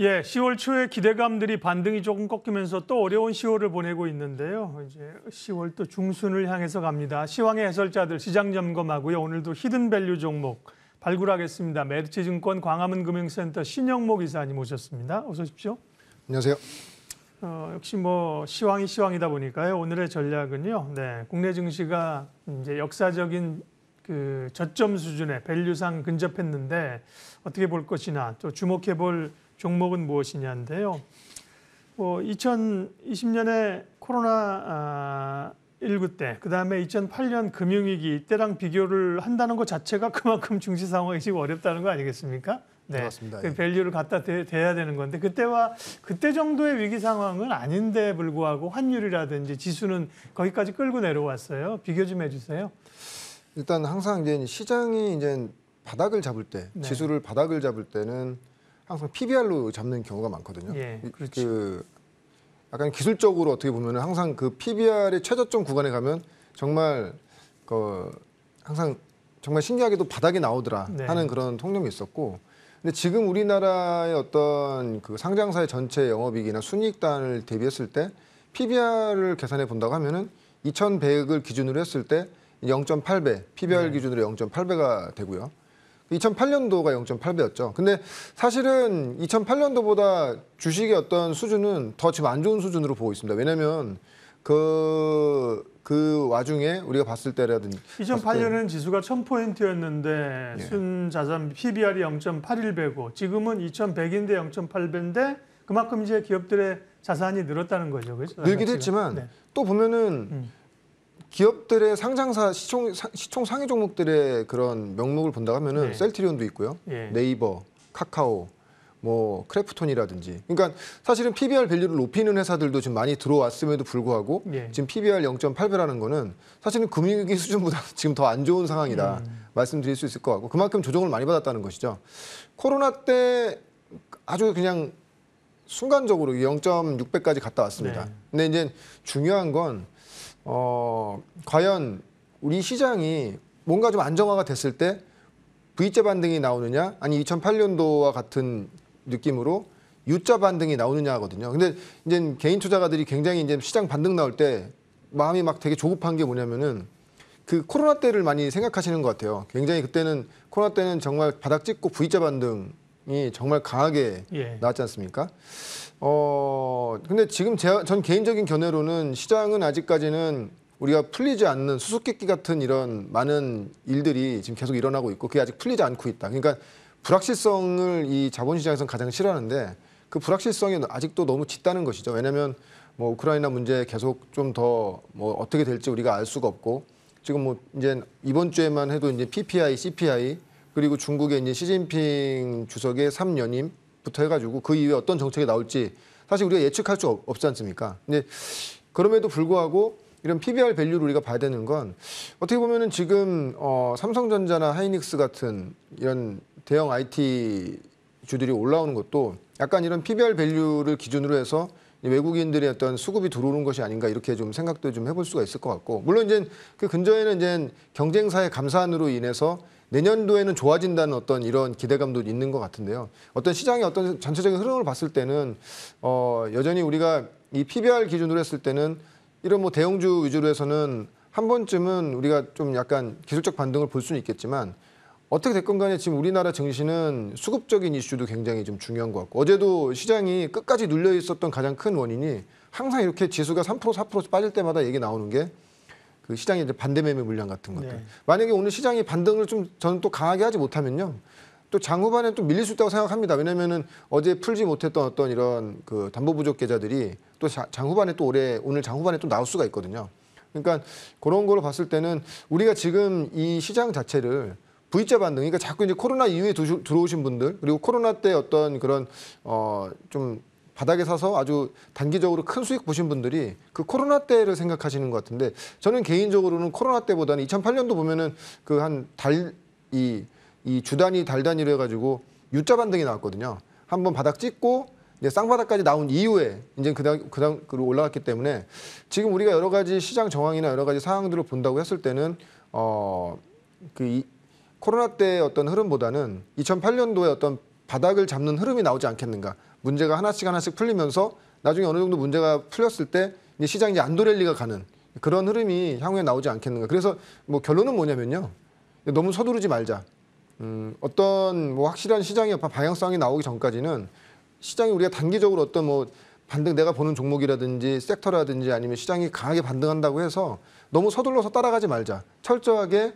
예, 10월 초에 기대감들이 반등이 조금 꺾이면서 또 어려운 10월을 보내고 있는데요. 이제 10월 또 중순을 향해서 갑니다. 시황의 해설자들 시장 점검하고요. 오늘도 히든밸류 종목 발굴하겠습니다. 메리츠증권 광화문 금융센터 신영목 이사님 오셨습니다. 어서 오십시오. 안녕하세요. 역시 뭐 시황이다 보니까요. 오늘의 전략은요. 네, 국내 증시가 이제 역사적인 그 저점 수준의 밸류상 근접했는데 어떻게 볼 것이나 또 주목해 볼 종목은 무엇이냐인데요. 2020년에 코로나19 때, 그다음에 2008년 금융위기 이때랑 비교를 한다는 것 자체가 그만큼 증시 상황이 지금 어렵다는 거 아니겠습니까? 네, 맞습니다. 그 밸류를 갖다 대야 되는 건데 그때 정도의 위기 상황은 아닌데 불구하고 환율이라든지 지수는 거기까지 끌고 내려왔어요. 비교 좀 해주세요. 일단 항상 이제 시장이 이제 바닥을 잡을 때, 네. 지수를 바닥을 잡을 때는 항상 PBR로 잡는 경우가 많거든요. 예, 그렇죠. 약간 기술적으로 어떻게 보면은 항상 그 PBR의 최저점 구간에 가면 정말 항상 정말 신기하게도 바닥이 나오더라 네. 하는 그런 통념이 있었고, 근데 지금 우리나라의 어떤 그 상장사의 전체 영업이익이나 순이익단을 대비했을 때 PBR을 계산해 본다고 하면은 2,100을 기준으로 했을 때 0.8배, PBR 기준으로 0.8배가 되고요. 2008년도가 0.8배였죠. 근데 사실은 2008년도보다 주식의 어떤 수준은 더 지금 안 좋은 수준으로 보고 있습니다. 왜냐하면 그 와중에 우리가 봤을 때라든지 2008년에는 지수가 1000포인트였는데 예. 순자산 PBR이 0.81배고 지금은 2100인데 0.8배인데 그만큼 이제 기업들의 자산이 늘었다는 거죠. 그렇죠? 늘기도 했지만 네. 또 보면은 기업들의 상장사 시총 상위 종목들의 그런 명목을 본다고 하면은 네. 셀트리온도 있고요. 예. 네이버, 카카오, 뭐 크래프톤이라든지. 그러니까 사실은 PBR 밸류를 높이는 회사들도 지금 많이 들어왔음에도 불구하고 예. 지금 PBR 0.8배라는 거는 사실은 금융위기 수준보다 지금 더 안 좋은 상황이다. 말씀드릴 수 있을 것 같고 그만큼 조정을 많이 받았다는 것이죠. 코로나 때 아주 그냥 순간적으로 0.6배까지 갔다 왔습니다. 네. 근데 이제 중요한 건 과연 우리 시장이 뭔가 좀 안정화가 됐을 때 V자 반등이 나오느냐, 아니 2008년도와 같은 느낌으로 U자 반등이 나오느냐 하거든요. 근데 이제 개인 투자가들이 굉장히 이제 시장 반등 나올 때 마음이 막 되게 조급한 게 뭐냐면은 그 코로나 때를 많이 생각하시는 것 같아요. 굉장히 그때는 코로나 때는 정말 바닥 찍고 V자 반등이 정말 강하게 예. 나왔지 않습니까? 근데 지금 전 개인적인 견해로는 시장은 아직까지는 우리가 풀리지 않는 수수께끼 같은 이런 많은 일들이 지금 계속 일어나고 있고 그게 아직 풀리지 않고 있다. 그러니까 불확실성을 이 자본시장에서는 가장 싫어하는데 그 불확실성이 아직도 너무 짙다는 것이죠. 왜냐하면 뭐 우크라이나 문제 계속 좀 더 뭐 어떻게 될지 우리가 알 수가 없고 지금 뭐 이제 이번 주에만 해도 이제 PPI, CPI 그리고 중국의 이제 시진핑 주석의 3연임부터 해가지고 그 이후에 어떤 정책이 나올지 사실 우리가 예측할 수 없지 않습니까? 근데 그럼에도 불구하고 이런 PBR 밸류를 우리가 봐야 되는 건 어떻게 보면은 지금 삼성전자나 하이닉스 같은 이런 대형 IT 주들이 올라오는 것도 약간 이런 PBR 밸류를 기준으로 해서 외국인들의 어떤 수급이 들어오는 것이 아닌가 이렇게 좀 생각도 좀 해볼 수가 있을 것 같고 물론 이제 그 근저에는 이제 경쟁사의 감산으로 인해서 내년도에는 좋아진다는 어떤 이런 기대감도 있는 것 같은데요. 어떤 시장의 어떤 전체적인 흐름을 봤을 때는 여전히 우리가 이 PBR 기준으로 했을 때는 이런 뭐 대형주 위주로 해서는 한 번쯤은 우리가 좀 약간 기술적 반등을 볼 수는 있겠지만 어떻게 됐건 간에 지금 우리나라 증시는 수급적인 이슈도 굉장히 좀 중요한 것 같고 어제도 시장이 끝까지 눌려 있었던 가장 큰 원인이 항상 이렇게 지수가 3% 4% 빠질 때마다 얘기 나오는 게 그 시장의 이제 반대 매매 물량 같은 것들. 네. 만약에 오늘 시장이 반등을 좀 저는 또 강하게 하지 못하면요. 또 장후반에 또 밀릴 수 있다고 생각합니다. 왜냐면은 어제 풀지 못했던 어떤 이런 그 담보 부족 계좌들이 또 장후반에 또 오늘 장후반에 또 나올 수가 있거든요. 그러니까 그런 걸로 봤을 때는 우리가 지금 이 시장 자체를 V자 반등, 그러니까 자꾸 이제 코로나 이후에 들어오신 분들 그리고 코로나 때 어떤 그런 좀 바닥에 사서 아주 단기적으로 큰 수익 보신 분들이 그 코로나 때를 생각하시는 것 같은데 저는 개인적으로는 코로나 때보다는 2008년도 보면은 그 한 이 주 단위, 달 단위로 해가지고 U자 반등이 나왔거든요. 한번 바닥 찍고 이제 쌍바닥까지 나온 이후에 이제 그다음 올라갔기 때문에 지금 우리가 여러 가지 시장 정황이나 여러 가지 상황들을 본다고 했을 때는 코로나 때의 어떤 흐름보다는 2008년도에 어떤 바닥을 잡는 흐름이 나오지 않겠는가. 문제가 하나씩 풀리면서 나중에 어느 정도 문제가 풀렸을 때 이제 시장이 이제 안도랠리가 가는 그런 흐름이 향후에 나오지 않겠는가. 그래서 뭐 결론은 뭐냐면요. 너무 서두르지 말자. 어떤 뭐 확실한 시장의 방향성이 나오기 전까지는 시장이 우리가 단기적으로 어떤 뭐 반등 내가 보는 종목이라든지 섹터라든지 아니면 시장이 강하게 반등한다고 해서 너무 서둘러서 따라가지 말자. 철저하게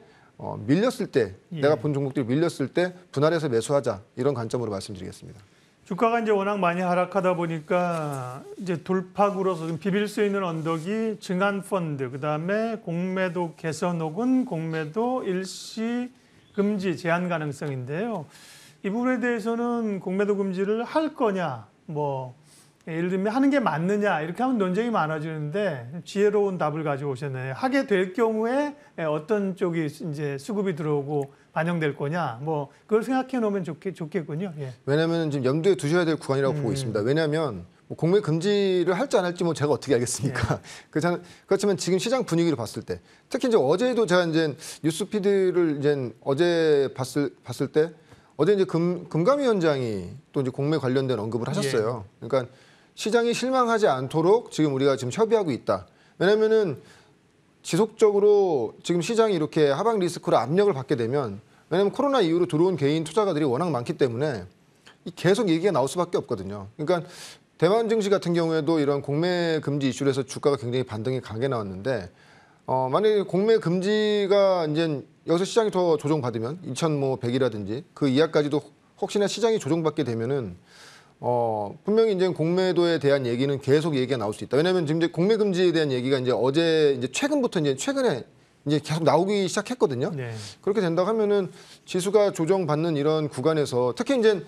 밀렸을 때 내가 본 종목들이 밀렸을 때 분할해서 매수하자. 이런 관점으로 말씀드리겠습니다. 주가가 이제 워낙 많이 하락하다 보니까 이제 돌파구로서 좀 비빌 수 있는 언덕이 증한 펀드, 그다음에 공매도 개선 혹은 공매도 일시 금지 제한 가능성인데요. 이 부분에 대해서는 공매도 금지를 할 거냐, 뭐 예를 들면 하는 게 맞느냐 이렇게 하면 논쟁이 많아지는데 지혜로운 답을 가지고 오셨네요. 하게 될 경우에 어떤 쪽이 이제 수급이 들어오고 반영될 거냐, 뭐 그걸 생각해 놓으면 좋겠군요. 예. 왜냐하면 지금 염두에 두셔야 될 구간이라고 보고 있습니다. 왜냐하면 뭐 공매 금지를 할지 안 할지 뭐 제가 어떻게 알겠습니까? 그렇지만 지금 시장 분위기를 봤을 때, 특히 이제 어제도 제가 이제 뉴스 피드를 이제 어제 봤을 때 어제 이제 금감위원장이 또 이제 공매 관련된 언급을 하셨어요. 그러니까 시장이 실망하지 않도록 지금 우리가 지금 협의하고 있다. 왜냐면은 지속적으로 지금 시장이 이렇게 하방 리스크로 압력을 받게 되면, 왜냐하면 코로나 이후로 들어온 개인 투자가들이 워낙 많기 때문에 계속 얘기가 나올 수밖에 없거든요. 그러니까 대만 증시 같은 경우에도 이런 공매 금지 이슈로 해서 주가가 굉장히 반등이 강하게 나왔는데, 만약에 공매 금지가 이제 여기서 시장이 더 조정받으면 2100이라든지 그 이하까지도 혹시나 시장이 조정받게 되면은 분명히 이제 공매도에 대한 얘기는 계속 얘기가 나올 수 있다. 왜냐하면 지금 이제 공매 금지에 대한 얘기가 이제 어제 이제 최근에 이제 계속 나오기 시작했거든요. 네. 그렇게 된다고 하면은 지수가 조정받는 이런 구간에서 특히 이제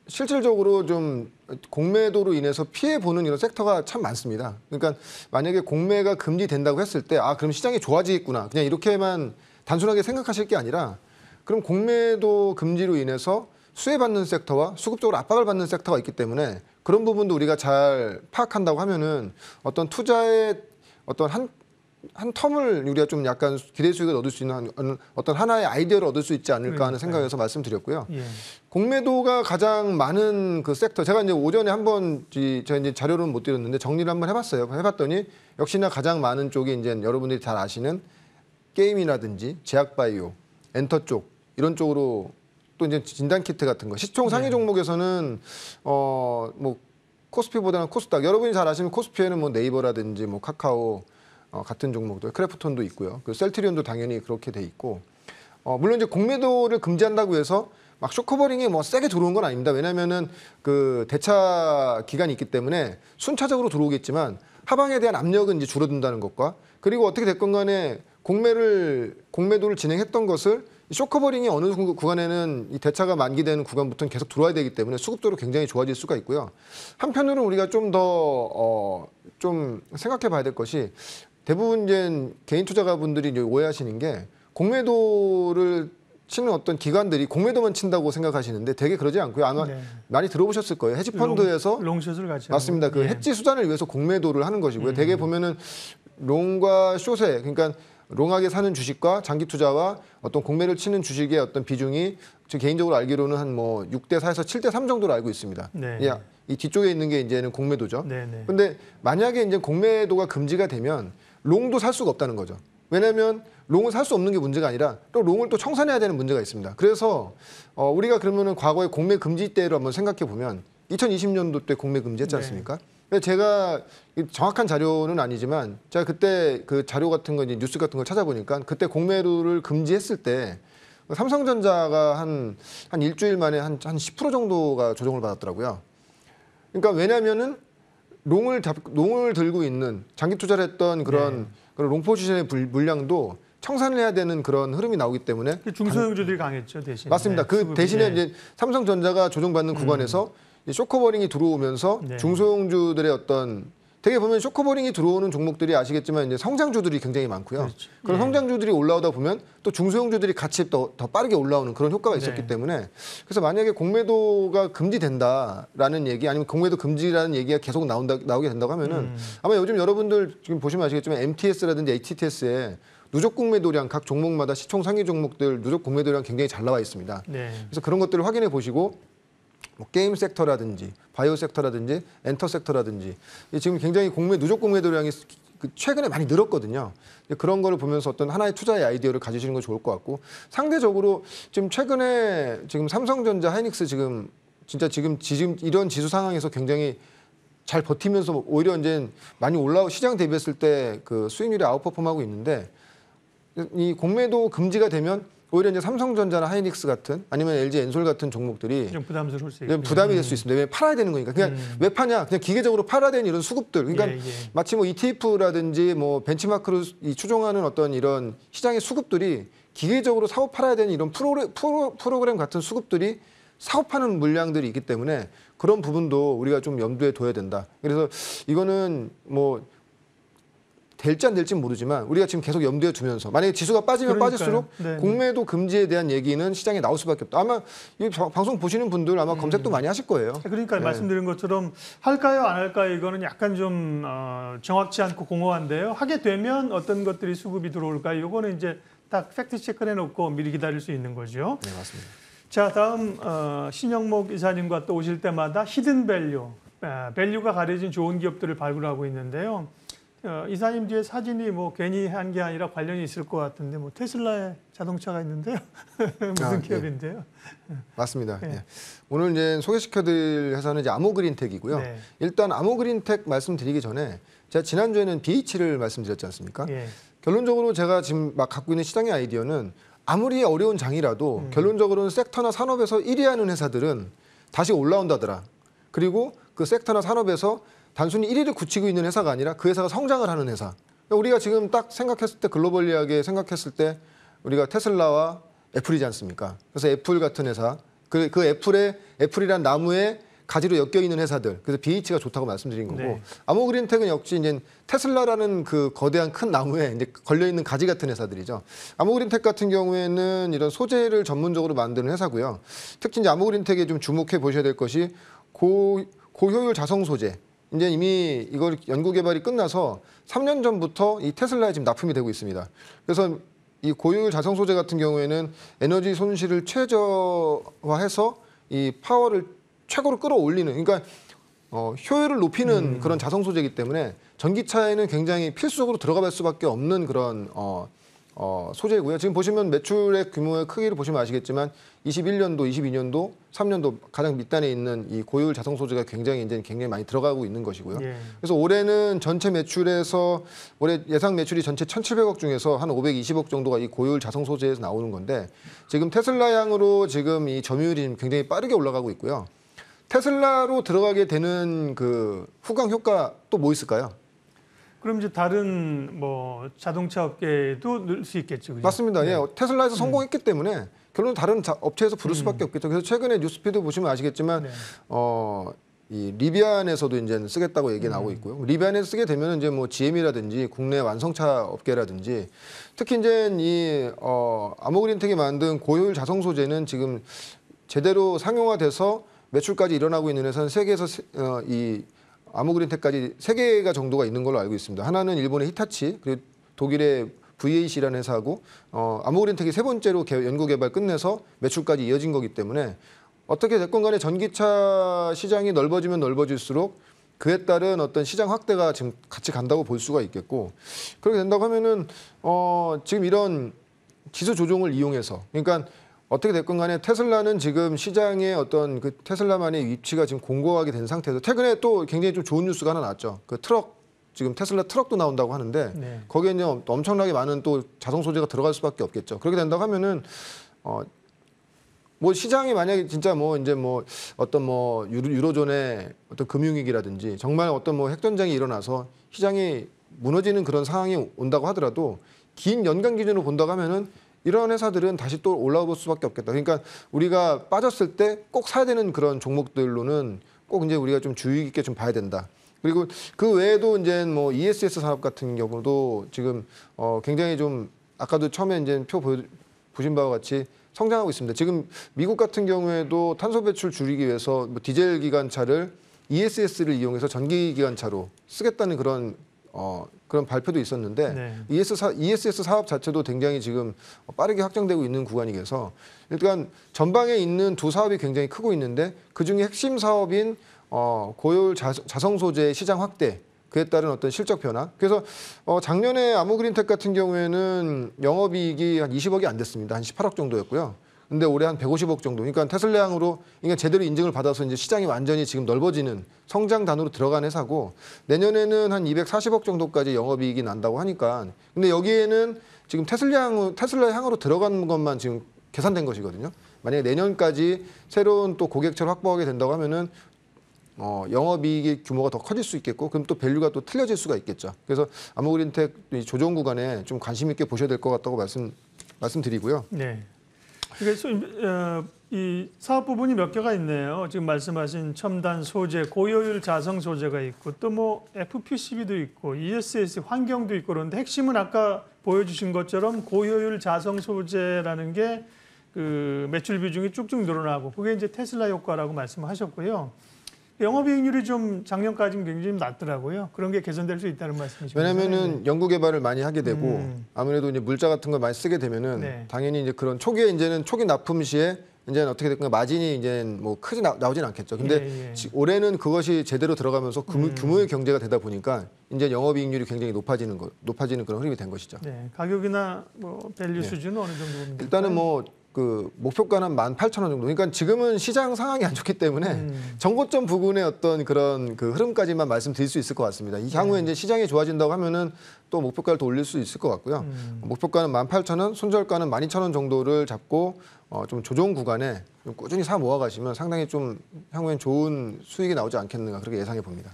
실질적으로 좀 공매도로 인해서 피해 보는 이런 섹터가 참 많습니다. 그러니까 만약에 공매가 금지된다고 했을 때 그럼 시장이 좋아지겠구나. 그냥 이렇게만 단순하게 생각하실 게 아니라, 그럼 공매도 금지로 인해서 수혜받는 섹터와 수급적으로 압박을 받는 섹터가 있기 때문에 그런 부분도 우리가 잘 파악한다고 하면은 어떤 투자의 어떤 한 텀을 우리가 좀 약간 기대 수익을 얻을 수 있는 어떤 하나의 아이디어를 얻을 수 있지 않을까 하는 생각에서 말씀드렸고요. 예. 공매도가 가장 많은 그 섹터, 제가 이제 오전에 한번 제가 이제 자료를 못 드렸는데 정리를 한번 해봤어요. 해봤더니 역시나 가장 많은 쪽이 이제 여러분들이 잘 아시는 게임이라든지 제약바이오, 엔터 쪽 이런 쪽으로, 또 이제 진단키트 같은 거, 시총 상위 종목에서는 뭐 코스피보다는 코스닥, 여러분이 잘 아시는 코스피에는 뭐 네이버라든지 뭐 카카오 같은 종목들, 크래프톤도 있고요. 그 셀트리온도 당연히 그렇게 돼 있고, 물론 이제 공매도를 금지한다고 해서 막 쇼커버링이 뭐 세게 들어온 건 아닙니다. 왜냐면은 그 대차 기간이 있기 때문에 순차적으로 들어오겠지만 하방에 대한 압력은 이제 줄어든다는 것과, 그리고 어떻게 됐건 간에 공매도를 진행했던 것을 쇼커버링이 어느 구간에는 이 대차가 만기되는 구간부터는 계속 들어와야 되기 때문에 수급적으로 굉장히 좋아질 수가 있고요. 한편으로는 우리가 좀 더 좀 생각해 봐야 될 것이, 대부분 이제 개인 투자가분들이 이제 오해하시는 게 공매도를 치는 어떤 기관들이 공매도만 친다고 생각하시는데 되게 그러지 않고요. 아마 많이 들어보셨을 거예요. 헤지펀드에서 롱숏을 같이 맞습니다. 그 헤지 수단을 위해서 공매도를 하는 것이고요. 되게 보면은 롱과 숏에, 그러니까 롱하게 사는 주식과 장기 투자와 어떤 공매를 치는 주식의 어떤 비중이 저 개인적으로 알기로는 한 뭐 6대4에서 7대3 정도로 알고 있습니다. 네. 예, 이 뒤쪽에 있는 게 이제는 공매도죠. 네, 네. 근데 만약에 이제 공매도가 금지가 되면 롱도 살 수가 없다는 거죠. 왜냐하면 롱을 살 수 없는 게 문제가 아니라 또 롱을 또 청산해야 되는 문제가 있습니다. 그래서 우리가 그러면은 과거에 공매 금지 때로 한번 생각해 보면 2020년도 때 공매 금지했지 않습니까? 제가 정확한 자료는 아니지만 제가 그때 그 자료 같은 거, 이제 뉴스 같은 걸 찾아보니까 그때 공매도를 금지했을 때 삼성전자가 한 일주일 만에 한 10% 정도가 조정을 받았더라고요. 그러니까 왜냐면은 롱을 들고 있는 장기 투자를 했던 그런 롱 포지션의 물량도 청산을 해야 되는 그런 흐름이 나오기 때문에 중소형주들이 강했죠, 대신. 맞습니다. 그 대신에 이제 삼성전자가 조정받는 구간에서 쇼커버링이 들어오면서 중소형주들의 어떤, 되게 보면 쇼커버링이 들어오는 종목들이 아시겠지만 이제 성장주들이 굉장히 많고요. 그렇죠. 그런 성장주들이 올라오다 보면 또 중소형주들이 같이 더 빠르게 올라오는 그런 효과가 있었기 때문에, 그래서 만약에 공매도가 금지된다라는 얘기, 아니면 공매도 금지라는 얘기가 계속 나오게 된다고 하면은 아마 요즘 여러분들 지금 보시면 아시겠지만 MTS라든지 HTS에 누적 공매도량, 각 종목마다 시총 상위 종목들 누적 공매도량 굉장히 잘 나와 있습니다. 네. 그래서 그런 것들을 확인해 보시고 뭐 게임 섹터라든지 바이오 섹터라든지 엔터 섹터라든지 지금 굉장히 누적 공매도량이 최근에 많이 늘었거든요. 그런 거를 보면서 어떤 하나의 투자의 아이디어를 가지시는 건 좋을 것 같고 상대적으로 지금 최근에 지금 삼성전자, 하이닉스 지금 이런 지수 상황에서 굉장히 잘 버티면서 오히려 이제 많이 시장 대비했을 때 그 수익률이 아웃퍼폼하고 있는데 이 공매도 금지가 되면 오히려 이제 삼성전자나 하이닉스 같은 아니면 LG 엔솔 같은 종목들이 좀 부담스러울 수 있고 부담이 될 수 있습니다. 왜 팔아야 되는 거니까. 그냥 왜 파냐? 그냥 기계적으로 팔아야 되는 이런 수급들. 그러니까 마치 뭐 ETF라든지 뭐 벤치마크로 추종하는 어떤 이런 시장의 수급들이 기계적으로 사고 팔아야 되는 이런 프로그램 같은 수급들이 사업하는 물량들이 있기 때문에 그런 부분도 우리가 좀 염두에 둬야 된다. 그래서 이거는 뭐 될지 안 될지는 모르지만 우리가 지금 계속 염두에 두면서 만약에 지수가 빠지면 빠질수록 공매도 금지에 대한 얘기는 시장에 나올 수밖에 없다. 아마 이 방송 보시는 분들 아마 검색도 많이 하실 거예요. 그러니까 말씀드린 것처럼 할까요 안 할까요 이거는 약간 좀 정확치 않고 공허한데요. 하게 되면 어떤 것들이 수급이 들어올까요? 이거는 이제 딱 팩트 체크를 해놓고 미리 기다릴 수 있는 거죠. 네, 맞습니다. 자, 다음 신영목 이사님과 또 오실 때마다 히든 밸류, 밸류가 가려진 좋은 기업들을 발굴하고 있는데요. 이사님 뒤에 사진이 뭐 괜히 한 게 아니라 관련이 있을 것 같은데 뭐 테슬라의 자동차가 있는데요. 무슨 기업인데요? 맞습니다. 예. 오늘 이제 소개시켜드릴 회사는 이제 아모그린텍이고요. 일단 아모그린텍 말씀드리기 전에 제가 지난주에는 BH를 말씀드렸지 않습니까? 결론적으로 제가 지금 막 갖고 있는 시장의 아이디어는 아무리 어려운 장이라도 결론적으로는 섹터나 산업에서 1위 하는 회사들은 다시 올라온다더라. 그리고 그 섹터나 산업에서 단순히 1위를 굳히고 있는 회사가 아니라 그 회사가 성장을 하는 회사. 우리가 지금 딱 생각했을 때 글로벌리하게 생각했을 때 우리가 테슬라와 애플이지 않습니까? 그래서 애플 같은 회사, 그 애플이란 나무에 가지로 엮여 있는 회사들. 그래서 BH가 좋다고 말씀드린 거고 아모그린텍은 역시 이제 테슬라라는 그 거대한 큰 나무에 이제 걸려 있는 가지 같은 회사들이죠. 아모그린텍 같은 경우에는 이런 소재를 전문적으로 만드는 회사고요. 특히 이제 아모그린텍에 좀 주목해 보셔야 될 것이 고효율 자성 소재. 이제 이미 이걸 연구 개발이 끝나서 3년 전부터 이 테슬라에 지금 납품이 되고 있습니다. 그래서 이 고효율 자성 소재 같은 경우에는 에너지 손실을 최저화해서 이 파워를 최고로 끌어올리는, 그러니까 효율을 높이는 그런 자성 소재이기 때문에 전기차에는 굉장히 필수적으로 들어갈 수밖에 없는 그런 소재고요. 지금 보시면 매출의 규모의 크기를 보시면 아시겠지만 21년도, 22년도, 3년도 가장 밑단에 있는 이 고효율 자성 소재가 굉장히 많이 들어가고 있는 것이고요. 그래서 올해는 전체 매출에서 올해 예상 매출이 전체 1,700억 중에서 한 520억 정도가 이 고효율 자성 소재에서 나오는 건데 지금 테슬라향으로 지금 이 점유율이 굉장히 빠르게 올라가고 있고요. 테슬라로 들어가게 되는 그 후광 효과 또 뭐 있을까요? 그럼 이제 다른 뭐 자동차 업계에도 넣을 수 있겠죠. 그죠? 맞습니다. 예, 테슬라에서 성공했기 때문에 결론 다른 업체에서 부를 수밖에 없겠죠. 그래서 최근에 뉴스피드 보시면 아시겠지만 이 리비안에서도 이제 쓰겠다고 얘기 나오고 있고요. 리비안에서 쓰게 되면 이제 뭐 GM이라든지 국내 완성차 업계라든지 특히 이제 이 아모그린텍이 만든 고효율 자성 소재는 지금 제대로 상용화돼서 매출까지 일어나고 있는 회사는 세계에서 이 아모그린텍까지 3개가 정도가 있는 걸로 알고 있습니다. 하나는 일본의 히타치, 그리고 독일의 VAC라는 회사하고 아모그린텍이 3번째로 연구 개발 끝내서 매출까지 이어진 거기 때문에 어떻게 됐건 간에 전기차 시장이 넓어지면 넓어질수록 그에 따른 어떤 시장 확대가 지금 같이 간다고 볼 수가 있겠고 그렇게 된다고 하면은 지금 이런 지수 조종을 이용해서 그러니까 어떻게 됐건 간에 테슬라는 지금 시장의 어떤 그 테슬라만의 위치가 지금 공고하게 된 상태에서 최근에 또 굉장히 좀 좋은 뉴스가 하나 나왔죠. 그 트럭 지금 테슬라 트럭도 나온다고 하는데 거기에 이제 엄청나게 많은 또 자동 소재가 들어갈 수밖에 없겠죠. 그렇게 된다고 하면은 뭐 시장이 만약에 진짜 뭐 이제 뭐 어떤 뭐 유로존의 어떤 금융위기라든지 정말 어떤 뭐 핵전쟁이 일어나서 시장이 무너지는 그런 상황이 온다고 하더라도 긴 연간 기준으로 본다고 하면은 이런 회사들은 다시 또 올라올 수밖에 없겠다. 그러니까 우리가 빠졌을 때 꼭 사야 되는 그런 종목들로는 꼭 이제 우리가 좀 주의 깊게 좀 봐야 된다. 그리고 그 외에도 이제 뭐 ESS 산업 같은 경우도 지금 굉장히 좀 아까도 처음에 이제 보신 바와 같이 성장하고 있습니다. 지금 미국 같은 경우에도 탄소 배출 줄이기 위해서 뭐 디젤 기관차를 ESS를 이용해서 전기 기관차로 쓰겠다는 그런 그런 발표도 있었는데 네. ESS 사업 자체도 굉장히 지금 빠르게 확장되고 있는 구간이라서 일단 전방에 있는 두 사업이 굉장히 크고 있는데 그중에 핵심 사업인 고효율 자성 소재 시장 확대 그에 따른 어떤 실적 변화. 그래서 작년에 아모그린텍 같은 경우에는 영업이익이 한 20억이 안 됐습니다. 한 18억 정도였고요. 근데 올해 한 150억 정도. 그러니까 테슬라향으로 그러니까 제대로 인증을 받아서 이제 시장이 완전히 지금 넓어지는 성장 단으로 들어간 회사고 내년에는 한 240억 정도까지 영업이익이 난다고 하니까. 근데 여기에는 지금 테슬라향으로 들어간 것만 지금 계산된 것이거든요. 만약에 내년까지 새로운 또 고객처를 확보하게 된다고 하면은 영업이익의 규모가 더 커질 수 있겠고 그럼 또 밸류가 또 틀려질 수가 있겠죠. 그래서 아모그린텍 조정 구간에 좀 관심 있게 보셔야 될 것 같다고 말씀드리고요. 네. 그래서 이 사업 부분이 몇 개가 있네요. 지금 말씀하신 첨단 소재, 고효율 자성 소재가 있고 또 뭐 FPCB도 있고 ESS 환경도 있고 그런데 핵심은 아까 보여주신 것처럼 고효율 자성 소재라는 게 그 매출 비중이 쭉쭉 늘어나고 그게 이제 테슬라 효과라고 말씀하셨고요. 영업이익률이 좀 작년까지는 굉장히 좀 낮더라고요. 그런 게 개선될 수 있다는 말씀이시죠. 왜냐하면은 연구 개발을 많이 하게 되고 아무래도 이제 물자 같은 걸 많이 쓰게 되면은 네. 당연히 이제 그런 초기 납품 시에 이제는 어떻게 될까 마진이 이제 뭐 크게 나오진 않겠죠. 근데 올해는 그것이 제대로 들어가면서 규모의 경제가 되다 보니까 이제 영업이익률이 굉장히 높아지는 그런 흐름이 된 것이죠. 네, 가격이나 뭐 밸류 네. 수준은 어느 정도 봅니까? 일단은 뭐 그 목표가는 18,000원 정도. 그러니까 지금은 시장 상황이 안 좋기 때문에 정고점 부근의 어떤 그런 그 흐름까지만 말씀드릴 수 있을 것 같습니다. 이 향후에 이제 시장이 좋아진다고 하면은 또 목표가를 더 올릴 수 있을 것 같고요. 목표가는 18,000원, 손절가는 12,000원 정도를 잡고 좀 조정 구간에 좀 꾸준히 사 모아 가시면 상당히 좀 향후엔 좋은 수익이 나오지 않겠는가 그렇게 예상해 봅니다.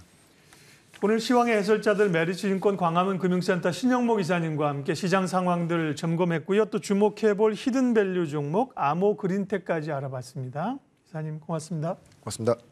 오늘 시황의 해설자들 메리츠증권 광화문 금융센터 신영목 이사님과 함께 시장 상황들 점검했고요. 또 주목해볼 히든밸류 종목 아모그린텍까지 알아봤습니다. 이사님 고맙습니다. 고맙습니다.